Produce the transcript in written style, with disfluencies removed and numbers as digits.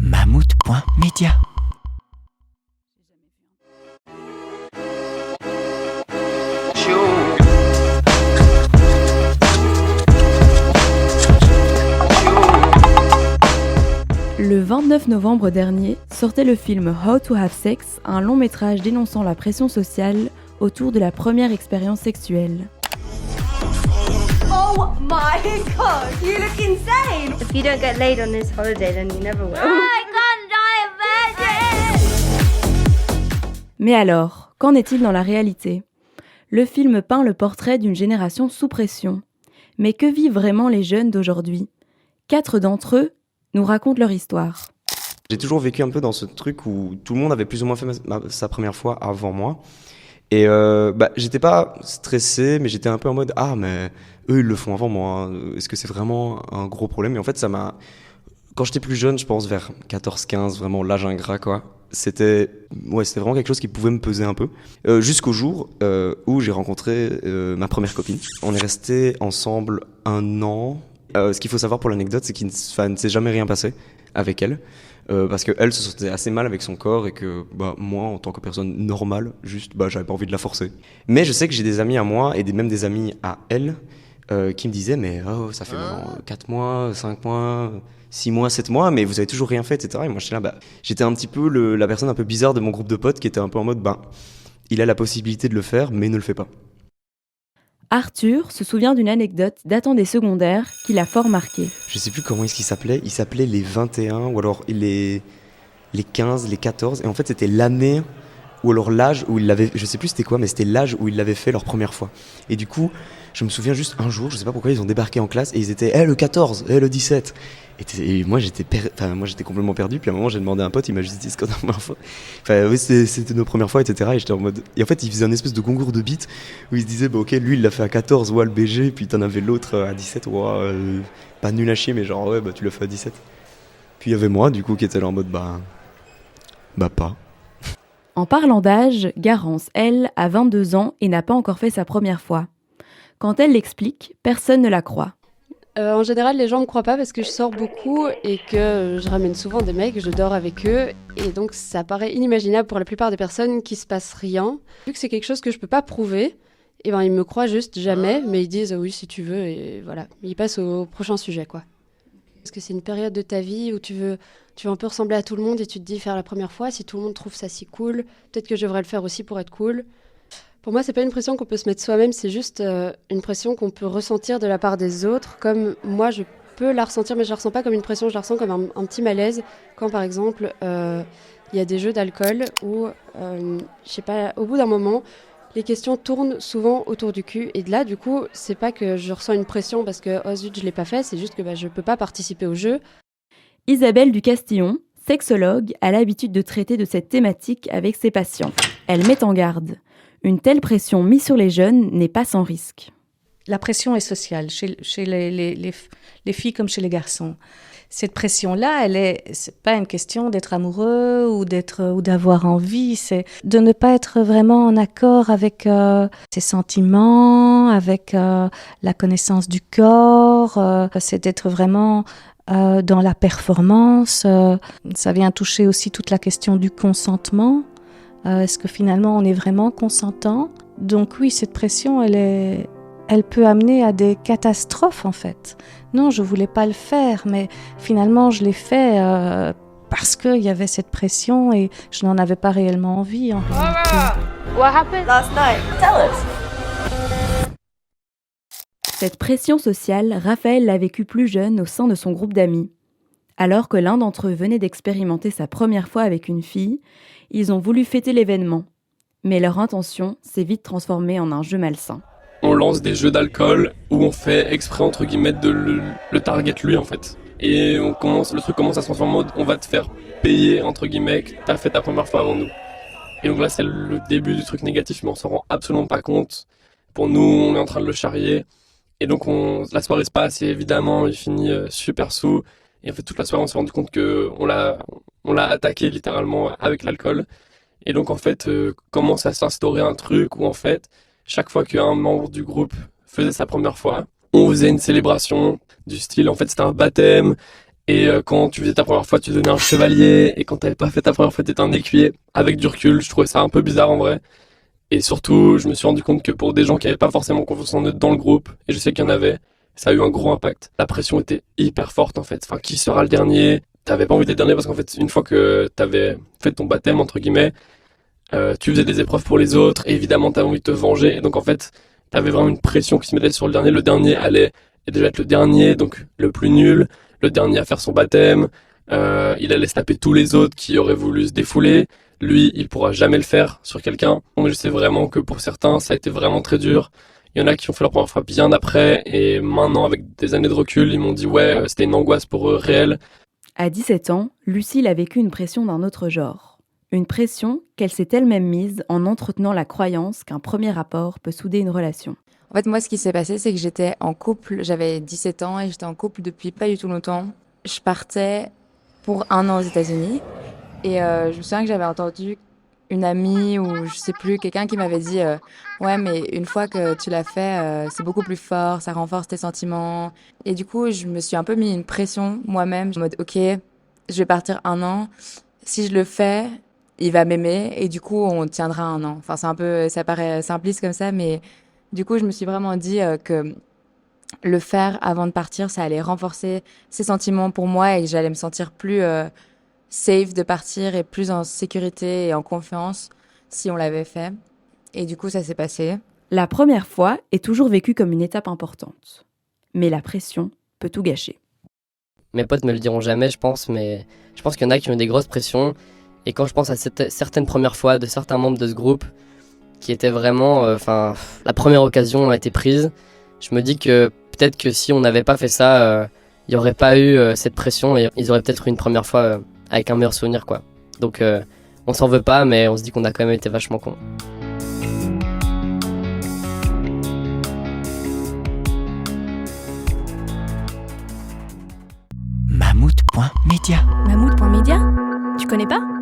Mammouth.media. Le 29 novembre dernier sortait le film How to Have Sex, un long métrage dénonçant la pression sociale autour de la première expérience sexuelle. Oh my god, you look insane! If you don't get laid on this holiday, then you never will. I can't die a virgin! Mais alors, qu'en est-il dans la réalité ? Le film peint le portrait d'une génération sous pression. Mais que vivent vraiment les jeunes d'aujourd'hui ? 4 d'entre eux nous racontent leur histoire. J'ai toujours vécu un peu dans ce truc où tout le monde avait plus ou moins fait sa première fois avant moi. Et j'étais pas stressé, mais j'étais un peu en mode « Ah, mais eux, ils le font avant moi. Est-ce que c'est vraiment un gros problème ?» Et en fait, ça m'a... Quand j'étais plus jeune, je pense vers 14-15, vraiment l'âge ingrat, quoi. C'était vraiment quelque chose qui pouvait me peser un peu. Jusqu'au jour où j'ai rencontré ma première copine. On est restés ensemble 1 an. Ce qu'il faut savoir pour l'anecdote, c'est qu'il ne s'est jamais rien passé avec elle. Parce qu'elle se sentait assez mal avec son corps et que moi, en tant que personne normale, j'avais pas envie de la forcer. Mais je sais que j'ai des amis à moi et même des amis à elle qui me disaient « Mais ça fait maintenant 4 mois, 5 mois, 6 mois, 7 mois, mais vous avez toujours rien fait, etc. » Et moi, j'étais un petit peu la personne un peu bizarre de mon groupe de potes qui était un peu en mode « Il a la possibilité de le faire, mais ne le fait pas. » Arthur se souvient d'une anecdote datant des secondaires qui l'a fort marqué. Je sais plus comment est-ce qu'il s'appelait. Il s'appelait les 21 ou alors les 15, les 14. Et en fait, c'était l'année ou alors l'âge où il l'avait... Je sais plus c'était quoi, mais c'était l'âge où ils l'avaient fait leur première fois. Et du coup, je me souviens juste un jour, je sais pas pourquoi, ils ont débarqué en classe et ils étaient le 14, le 17. Et moi, j'étais complètement perdu. Puis à un moment, j'ai demandé à un pote, il m'a juste dit « C'est quand la première fois ?» Oui, c'était nos premières fois, etc. Et j'étais en mode... Et en fait, il faisait un espèce de concours de beats où il se disait ok, lui, il l'a fait à 14, le BG. Puis t'en avais l'autre à 17, pas nul à chier, mais genre, tu l'as fait à 17. Puis il y avait moi, du coup, qui était là en mode pas. En parlant d'âge, Garance, elle, a 22 ans et n'a pas encore fait sa première fois. Quand elle l'explique, personne ne la croit. En général, les gens me croient pas parce que je sors beaucoup et que je ramène souvent des mecs, je dors avec eux. Et donc, ça paraît inimaginable pour la plupart des personnes qu'il se passe rien. Vu que c'est quelque chose que je peux pas prouver, ils me croient juste jamais, mais ils disent oui, si tu veux, et voilà. Ils passent au prochain sujet, quoi. Parce que c'est une période de ta vie où tu veux un peu ressembler à tout le monde et tu te dis faire la première fois, si tout le monde trouve ça si cool, peut-être que je devrais le faire aussi pour être cool. Pour moi, c'est pas une pression qu'on peut se mettre soi-même, c'est juste une pression qu'on peut ressentir de la part des autres, comme moi je peux la ressentir, mais je la ressens pas comme une pression, je la ressens comme un petit malaise, quand par exemple il y a des jeux d'alcool où, je sais pas, au bout d'un moment, les questions tournent souvent autour du cul, et de là, du coup, c'est pas que je ressens une pression parce que oh zut, je l'ai pas fait, c'est juste que je peux pas participer au jeu. Isabelle du Castillon, sexologue, a l'habitude de traiter de cette thématique avec ses patients. Elle met en garde. Une telle pression mise sur les jeunes n'est pas sans risque. La pression est sociale, chez les filles comme chez les garçons. Cette pression-là, c'est pas une question d'être amoureux ou d'avoir envie, c'est de ne pas être vraiment en accord avec ses sentiments, avec la connaissance du corps, c'est d'être vraiment dans la performance. Ça vient toucher aussi toute la question du consentement. Est-ce que finalement on est vraiment consentant ? Donc oui, cette pression, elle peut amener à des catastrophes en fait. Non, je voulais pas le faire, mais finalement je l'ai fait parce qu'il y avait cette pression et je n'en avais pas réellement envie en réalité. What happened last night? Tell us. Cette pression sociale, Raphaël l'a vécue plus jeune au sein de son groupe d'amis. Alors que l'un d'entre eux venait d'expérimenter sa première fois avec une fille, ils ont voulu fêter l'événement. Mais leur intention s'est vite transformée en un jeu malsain. On lance des jeux d'alcool où on fait exprès entre guillemets de le target lui en fait. Et le truc commence à se transformer en mode on va te faire payer entre guillemets que t'as fait ta première fois avant nous. Et donc là c'est le début du truc négatif, mais on s'en rend absolument pas compte. Pour nous, on est en train de le charrier. Et donc la soirée se passe et évidemment il finit super sous. Et en fait toute la soirée on s'est rendu compte qu'on l'a attaqué littéralement avec l'alcool. Et donc en fait commence à s'instaurer un truc où en fait chaque fois qu'un membre du groupe faisait sa première fois, on faisait une célébration du style, en fait c'était un baptême, Et quand tu faisais ta première fois, tu devenais un chevalier. Et quand t'avais pas fait ta première fois, t'étais un écuyer. Avec du recul, je trouvais ça un peu bizarre en vrai. Et surtout, je me suis rendu compte que pour des gens qui avaient pas forcément confiance en eux dans le groupe, et je sais qu'il y en avait, ça a eu un gros impact. La pression était hyper forte en fait. Enfin, qui sera le dernier? T'avais pas envie d'être dernier parce qu'en fait, une fois que t'avais fait ton baptême, entre guillemets, tu faisais des épreuves pour les autres, et évidemment, t'avais envie de te venger. Et donc en fait, t'avais vraiment une pression qui se mettait sur le dernier. Le dernier allait déjà être le dernier, donc le plus nul. Le dernier à faire son baptême, il allait se taper tous les autres qui auraient voulu se défouler. Lui, il pourra jamais le faire sur quelqu'un. Donc je sais vraiment que pour certains, ça a été vraiment très dur. Il y en a qui ont fait leur première fois bien après, et maintenant, avec des années de recul, ils m'ont dit ouais, c'était une angoisse pour eux réelle. À 17 ans, Lucille a vécu une pression d'un autre genre. Une pression qu'elle s'est elle-même mise en entretenant la croyance qu'un premier rapport peut souder une relation. En fait, moi, ce qui s'est passé, c'est que j'étais en couple, j'avais 17 ans et j'étais en couple depuis pas du tout longtemps. Je partais pour 1 an aux États-Unis et je me souviens que j'avais entendu une amie ou je sais plus, quelqu'un qui m'avait dit ouais, mais une fois que tu l'as fait, c'est beaucoup plus fort, ça renforce tes sentiments. Et du coup, je me suis un peu mis une pression moi-même, en mode ok, je vais partir 1 an. Si je le fais, il va m'aimer et du coup, on tiendra 1 an. Enfin, c'est un peu, ça paraît simpliste comme ça, mais du coup, je me suis vraiment dit que le faire avant de partir, ça allait renforcer ses sentiments pour moi et que j'allais me sentir plus safe de partir et plus en sécurité et en confiance si on l'avait fait. Et du coup, ça s'est passé. La première fois est toujours vécue comme une étape importante. Mais la pression peut tout gâcher. Mes potes me le diront jamais, je pense, mais je pense qu'il y en a qui ont des grosses pressions. Et quand je pense à certaines premières fois de certains membres de ce groupe, qui était vraiment, la première occasion a été prise. Je me dis que peut-être que si on n'avait pas fait ça, il n'y aurait pas eu cette pression et ils auraient peut-être eu une première fois avec un meilleur souvenir, quoi. Donc on s'en veut pas, mais on se dit qu'on a quand même été vachement cons. Mammouth.media. Mammouth.media? Tu connais pas ?